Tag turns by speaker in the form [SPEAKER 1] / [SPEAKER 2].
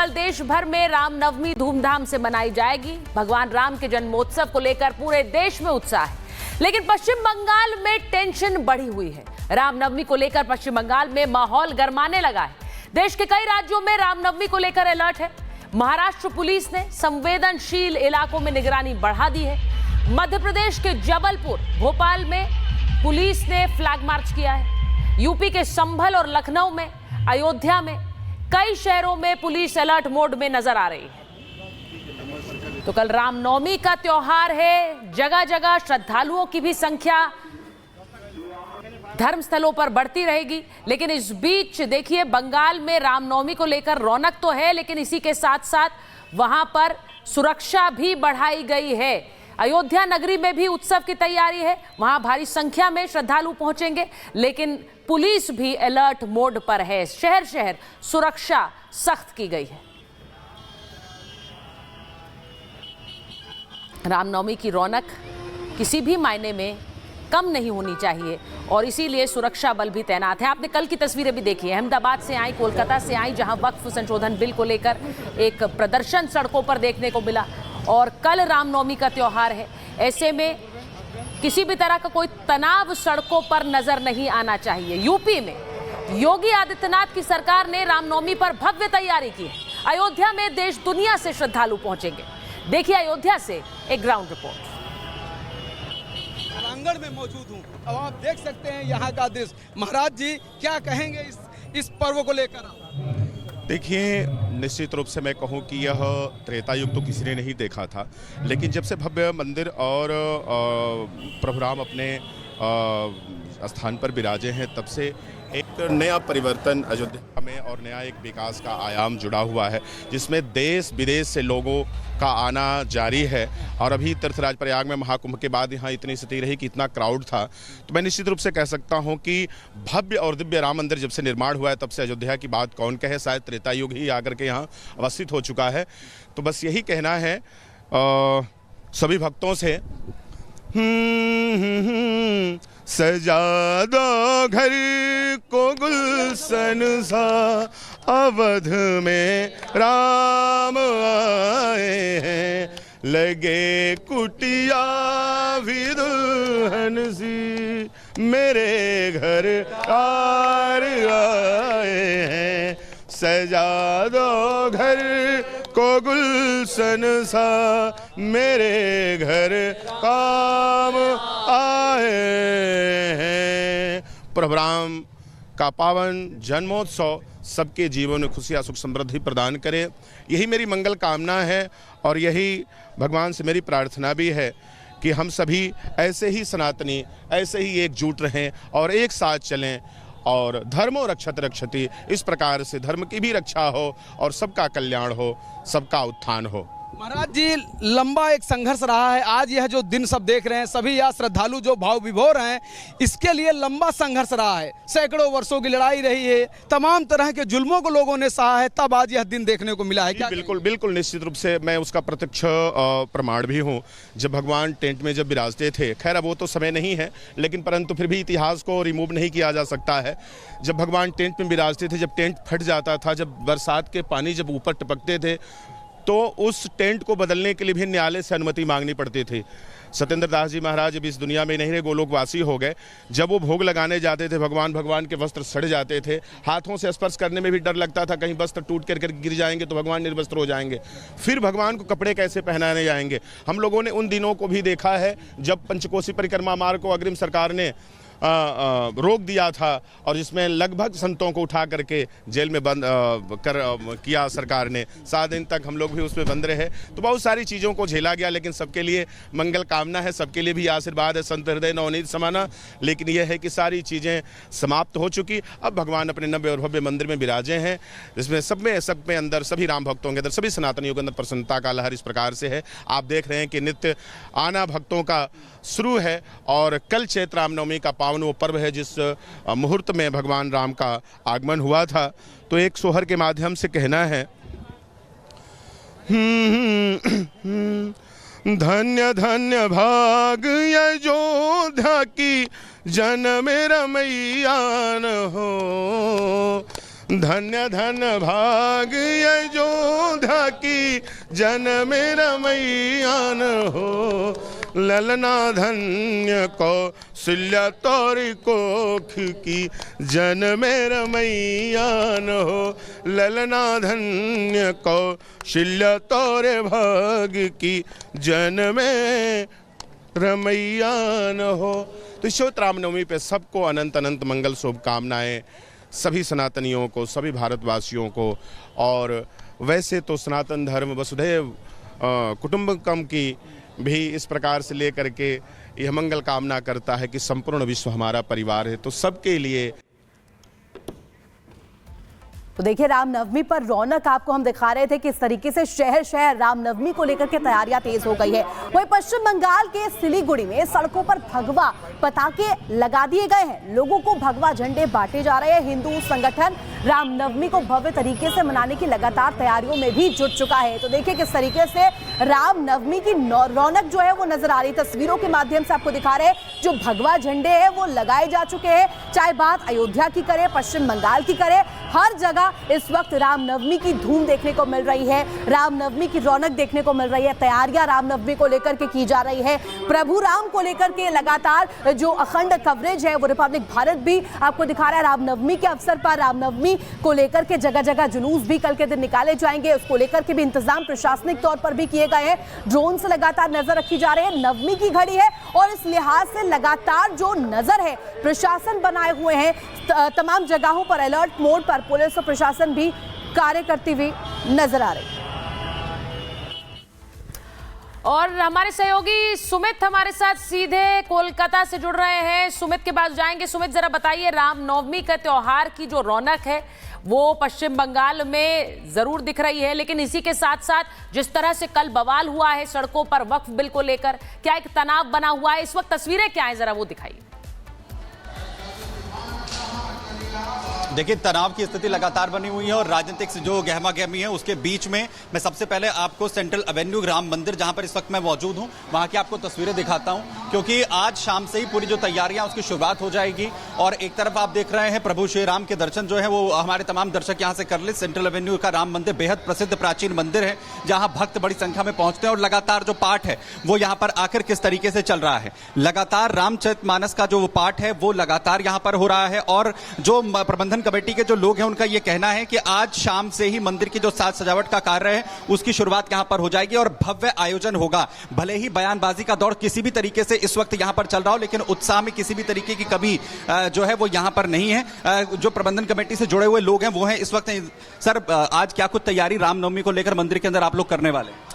[SPEAKER 1] कल देश भर में रामनवमी धूमधाम से मनाई जाएगी। भगवान राम के जन्मोत्सव को लेकर पूरे देश में उत्साह है, लेकिन पश्चिम बंगाल में टेंशन बढ़ी हुई है। रामनवमी को लेकर पश्चिम बंगाल में माहौल गरमाने लगा है। देश के कई राज्यों में रामनवमी को लेकर अलर्ट है। महाराष्ट्र पुलिस ने संवेदनशील इलाकों में निगरानी बढ़ा दी है। मध्य प्रदेश के जबलपुर, भोपाल में पुलिस ने फ्लैग मार्च किया है। यूपी के संभल और लखनऊ में, अयोध्या में, कई शहरों में पुलिस अलर्ट मोड में नजर आ रही है। तो कल रामनवमी का त्योहार है। जगह जगह श्रद्धालुओं की भी संख्या धर्मस्थलों पर बढ़ती रहेगी। लेकिन इस बीच देखिए, बंगाल में रामनवमी को लेकर रौनक तो है, लेकिन इसी के साथ साथ वहां पर सुरक्षा भी बढ़ाई गई है। अयोध्या नगरी में भी उत्सव की तैयारी है। वहां भारी संख्या में श्रद्धालु पहुंचेंगे, लेकिन पुलिस भी अलर्ट मोड पर है। शहर शहर सुरक्षा सख्त की गई है। रामनवमी की रौनक किसी भी मायने में कम नहीं होनी चाहिए और इसीलिए सुरक्षा बल भी तैनात है। आपने कल की तस्वीरें भी देखी है। अहमदाबाद से आई, कोलकाता से आई, जहां वक्फ संशोधन बिल को लेकर एक प्रदर्शन सड़कों पर देखने को मिला। और कल रामनवमी का त्योहार है, ऐसे में किसी भी तरह का कोई तनाव सड़कों पर नजर नहीं आना चाहिए। यूपी में योगी आदित्यनाथ की सरकार ने रामनवमी पर भव्य तैयारी की है। अयोध्या में देश दुनिया से श्रद्धालु पहुंचेंगे। देखिए अयोध्या से एक ग्राउंड रिपोर्ट।
[SPEAKER 2] प्रांगण में मौजूद हूं, अब आप देख सकते हैं यहाँ का दृश्य। महाराज जी क्या कहेंगे इस पर्व को लेकर?
[SPEAKER 3] देखिए, निश्चित रूप से मैं कहूँ कि यह त्रेता युग तो किसी ने नहीं देखा था, लेकिन जब से भव्य मंदिर और प्रभु राम अपने स्थान पर विराजे हैं, तब से एक नया परिवर्तन अयोध्या में और नया एक विकास का आयाम जुड़ा हुआ है, जिसमें देश विदेश से लोगों का आना जारी है। और अभी तीर्थराज प्रयाग में महाकुंभ के बाद यहाँ इतनी स्थिति रही कि इतना क्राउड था। तो मैं निश्चित रूप से कह सकता हूँ कि भव्य और दिव्य राम मंदिर जब से निर्माण हुआ है, तब से अयोध्या की बात कौन कहे, शायद त्रेता युग ही आकर के यहाँ अवस्थित हो चुका है। तो बस यही कहना है सभी भक्तों से, सजा दो घर को गुलशन सा, अवध में राम आए हैं, लगे कुटिया भी दुल्हन सी, मेरे घर कार आए हैं। सजा दो घर को गुलशन सा, मेरे घर काम आए हैं। प्रभु राम का पावन जन्मोत्सव सबके जीवन में खुशियाँ, सुख, समृद्धि प्रदान करे, यही मेरी मंगल कामना है। और यही भगवान से मेरी प्रार्थना भी है कि हम सभी ऐसे ही सनातनी, ऐसे ही एकजुट रहें और एक साथ चलें, और धर्मो रक्षत रक्षति, इस प्रकार से धर्म की भी रक्षा हो और सबका कल्याण हो, सबका उत्थान हो।
[SPEAKER 2] महाराज जी, लंबा एक संघर्ष रहा है। आज यह जो दिन सब देख रहे हैं, सभी यहाँ श्रद्धालु जो भाव विभोर हैं, इसके लिए लंबा संघर्ष रहा है। सैकड़ों वर्षों की लड़ाई रही है, तमाम तरह के जुल्मों को लोगों ने सहा है, तब आज यह दिन देखने को मिला है। क्या
[SPEAKER 3] बिल्कुल बिल्कुल निश्चित रूप से मैं उसका प्रत्यक्ष प्रमाण भी हूँ। जब भगवान टेंट में जब विराजते थे, खैर अब वो तो समय नहीं है, लेकिन परंतु फिर भी इतिहास को रिमूव नहीं किया जा सकता है। जब भगवान टेंट में विराजते थे, जब टेंट फट जाता था, जब बरसात के पानी जब ऊपर टपकते थे, तो उस टेंट को बदलने के लिए भी न्यायालय से अनुमति मांगनी पड़ती थी। सत्येंद्र दास जी महाराज जब इस दुनिया में नहीं रहे, गोलोकवासी हो गए, जब वो भोग लगाने जाते थे, भगवान के वस्त्र सड़ जाते थे। हाथों से स्पर्श करने में भी डर लगता था, कहीं वस्त्र टूट कर गिर जाएंगे तो भगवान निर्वस्त्र हो जाएंगे। फिर भगवान को कपड़े कैसे पहनाने जाएंगे। हम लोगों ने उन दिनों को भी देखा है जब पंचकोसी परिक्रमा मार्ग को अग्रिम सरकार ने रोक दिया था, और जिसमें लगभग संतों को उठा करके जेल में बंद किया सरकार ने। 7 दिन तक हम लोग भी उसमें बंद रहे। तो बहुत सारी चीज़ों को झेला गया, लेकिन सबके लिए मंगल कामना है, सबके लिए भी आशीर्वाद है, संत हृदय नवनीत समाना। लेकिन यह है कि सारी चीज़ें समाप्त हो चुकी। अब भगवान अपने नव्य और भव्य मंदिर में विराजे हैं, जिसमें सब में अंदर, सभी राम भक्तों के अंदर, सभी सनातनियों के अंदर प्रसन्नता का लहर इस प्रकार से है। आप देख रहे हैं कि नित्य आना भक्तों का शुरू है। और कल चैत्र रामनवमी का पावन वो पर्व है, जिस मुहूर्त में भगवान राम का आगमन हुआ था। तो एक सोहर के माध्यम से कहना है, धन्य धन्य भाग अयोध्या की जन्म रमैया न हो, धन्य धन्य भाग अयोध्या अयोध्या की जन्म रमैया न हो, ललना धन्य कौशल्या तोरी कोख की जन्म रमैया न हो, ललना धन्य कौशल्या तोरे भाग की जन्म रमैया न हो। तो इस रामनवमी पे सबको अनंत अनंत मंगल शुभकामनाएं, सभी सनातनियों को, सभी भारतवासियों को। और वैसे तो सनातन धर्म वसुधैव कुटुंबकम की भी इस प्रकार से लेकर के यह मंगल कामना करता है कि संपूर्ण विश्व हमारा परिवार है, तो सबके लिए।
[SPEAKER 4] तो देखिए, रामनवमी पर रौनक आपको हम दिखा रहे थे कि इस तरीके से शहर शहर रामनवमी को लेकर के तैयारियां तेज हो गई है। वहीं पश्चिम बंगाल के सिलीगुड़ी में सड़कों पर भगवा पताके लगा दिए गए हैं, लोगों को भगवा झंडे बांटे जा रहे हैं। हिंदू संगठन रामनवमी को भव्य तरीके से मनाने की लगातार तैयारियों में भी जुट चुका है। तो देखिए किस तरीके से रामनवमी की रौनक जो है वो नजर आ रही। तस्वीरों के माध्यम से आपको दिखा रहे हैं, जो भगवा झंडे हैं वो लगाए जा चुके हैं। चाहे बात अयोध्या की करें, पश्चिम बंगाल की करें, हर जगह इस वक्त रामनवमी की धूम देखने को मिल रही है, रामनवमी की रौनक देखने को मिल रही है। तैयारियां रामनवमी को लेकर के की जा रही है। प्रभु राम को लेकर के लगातार जो अखंड कवरेज है वो रिपब्लिक भारत भी आपको दिखा रहा है। रामनवमी के अवसर पर रामनवमी को लेकर के जगह जगह जुलूस भी कल के दिन निकाले जाएंगे, उसको लेकर के भी इंतजाम प्रशासनिक तौर पर भी किए गए हैं। ड्रोन से लगातार नजर रखी जा रही है। नवमी की घड़ी है और इस लिहाज से लगातार जो नजर है प्रशासन बनाए हुए हैं। तमाम जगहों पर अलर्ट मोड पर पुलिस और प्रशासन भी कार्य करती हुई नजर आ रही है।
[SPEAKER 1] और हमारे सहयोगी सुमित हमारे साथ सीधे कोलकाता से जुड़ रहे हैं। सुमित के पास जाएंगे। सुमित, जरा बताइए, रामनवमी का त्योहार की जो रौनक है वो पश्चिम बंगाल में जरूर दिख रही है, लेकिन इसी के साथ साथ जिस तरह से कल बवाल हुआ है सड़कों पर वक्फ बिल को लेकर, क्या एक तनाव बना हुआ है, इस वक्त तस्वीरें क्या है, जरा वो दिखाइए।
[SPEAKER 5] देखिए, तनाव की स्थिति लगातार बनी हुई है और राजनीतिक जो गहमा गहमी है उसके बीच में मैं सबसे पहले आपको सेंट्रल एवेन्यू राम मंदिर, जहां पर इस वक्त मैं मौजूद हूं, वहां की आपको तस्वीरें दिखाता हूं, क्योंकि आज शाम से ही पूरी जो तैयारियां उसकी शुरुआत हो जाएगी। और एक तरफ आप देख रहे हैं प्रभु श्री राम के दर्शन जो है वो हमारे तमाम दर्शक यहां से कर ले। सेंट्रल एवेन्यू का राम मंदिर बेहद प्रसिद्ध प्राचीन मंदिर है, जहां भक्त बड़ी संख्या में पहुंचते हैं और लगातार जो पाठ है वो यहां पर आखिर किस तरीके से चल रहा है, लगातार रामचरितमानस का जो पाठ है वो लगातार यहां पर हो रहा है। और जो प्रबंधन कमेटी के जो लोग हैं उनका यह कहना है कि आज शाम से ही मंदिर की जो साज सजावट का कार्य है उसकी शुरुआत यहां पर हो जाएगी और भव्य आयोजन होगा। भले ही बयानबाजी का दौर किसी भी तरीके से इस वक्त यहां पर चल रहा हो, लेकिन उत्साह में किसी भी तरीके की कमी जो है वो यहां पर नहीं है। जो प्रबंधन कमेटी से जुड़े हुए लोग हैं वो हैं इस वक्त। सर, आज क्या कुछ तैयारी रामनवमी को लेकर मंदिर के अंदर आप लोग करने वाले हैं?